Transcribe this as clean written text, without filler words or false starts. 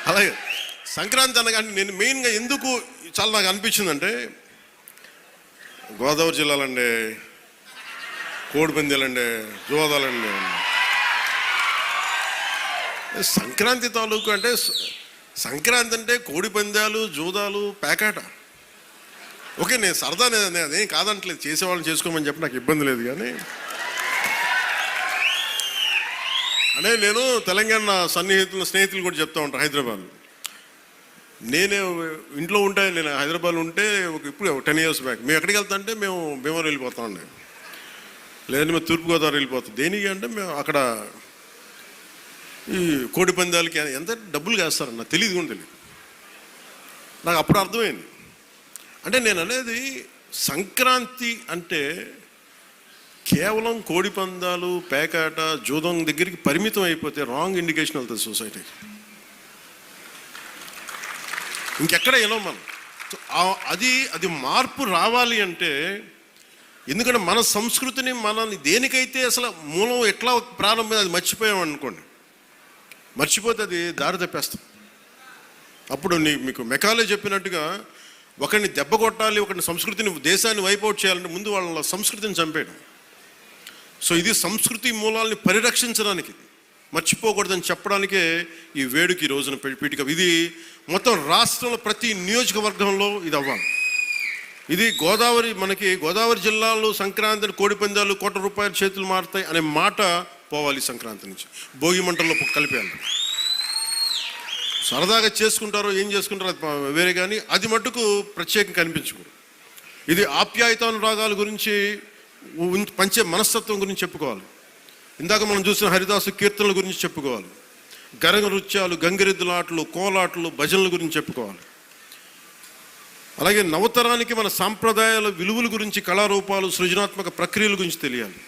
అలాగే సంక్రాంతి అనగానే నేను మెయిన్గా ఎందుకు చాలా నాకు అనిపించిందంటే, గోదావరి జిల్లాలండి, కోడిపందాలండి, జోదాలండి, సంక్రాంతి తాలూకు అంటే సంక్రాంతి అంటే కోడిపందాలు, జూదాలు, పేకాట. ఓకే, నేను సరదా, నేను అదేం కాదంటలేదు, చేసేవాళ్ళని చేసుకోమని చెప్పి నాకు ఇబ్బంది లేదు. కానీ అంటే నేను తెలంగాణ స్నేహితులు కూడా చెప్తా ఉంటాను. హైదరాబాద్ నేనే ఇంట్లో ఉంటే, నేను హైదరాబాద్లో ఉంటే ఇప్పుడు 10 years బ్యాక్ మేము ఎక్కడికి వెళ్తా అంటే మేము భీమవరం వెళ్ళిపోతామండి, లేదంటే మేము తూర్పుగోదావరి వెళ్ళిపోతాం. దేనికి అంటే మేము అక్కడ ఈ కోడి పందాలకి ఎంత డబ్బులు వేస్తారన్న తెలియదు కూడా తెలియదు. నాకు అప్పుడు అర్థమైంది. అంటే నేను అనేది సంక్రాంతి అంటే కేవలం కోడి పందాలు, పేకాట, జూదం దగ్గరికి పరిమితం అయిపోతే రాంగ్ ఇండికేషన్ వెళ్తుంది సొసైటీకి. ఇంకెక్కడ వెళ్ళాం మనం. అది మార్పు రావాలి అంటే, ఎందుకంటే మన సంస్కృతిని మనల్ని దేనికైతే అసలు మూలం ఎట్లా ప్రారంభం అది మర్చిపోయాం అనుకోండి, మర్చిపోతే అది దారి తప్పేస్తాం. అప్పుడు మీకు మెకాలే చెప్పినట్టుగా ఒకరిని దెబ్బ కొట్టాలి, ఒకరిని సంస్కృతిని, దేశాన్ని వైపౌట్ చేయాలంటే ముందు వాళ్ళ సంస్కృతిని చంపేయడం. సో ఇది సంస్కృతి మూలాల్ని పరిరక్షించడానికి, మర్చిపోకూడదని చెప్పడానికే ఈ వేడుక ఈ రోజున పీఠిక. ఇది మొత్తం రాష్ట్రంలో ప్రతి నియోజకవర్గంలో ఇది అవ్వాలి. ఇది గోదావరి జిల్లాలో సంక్రాంతిని కోడిపందాలు ₹1 చేతులు మారుతాయి అనే మాట పోవాలి. సంక్రాంతి నుంచి భోగి మంటల్లో కలిపేయాలి. సరదాగా చేసుకుంటారో ఏం చేసుకుంటారో అది వేరే, కానీ అది మట్టుకు ప్రత్యేకంగా కనిపించకూడదు. ఇది ఆప్యాయతానురాగాల గురించి, పంచే మనస్తత్వం గురించి చెప్పుకోవాలి. ఇందాక మనం చూసిన హరిదాసు కీర్తనల గురించి చెప్పుకోవాలి. గరగ నృత్యాలు, గంగిరెద్దులాటలు, కోలాటలు, భజనల గురించి చెప్పుకోవాలి. అలాగే నవతరానికి మన సాంప్రదాయాల విలువల గురించి, కళారూపాలు, సృజనాత్మక ప్రక్రియల గురించి తెలియాలి.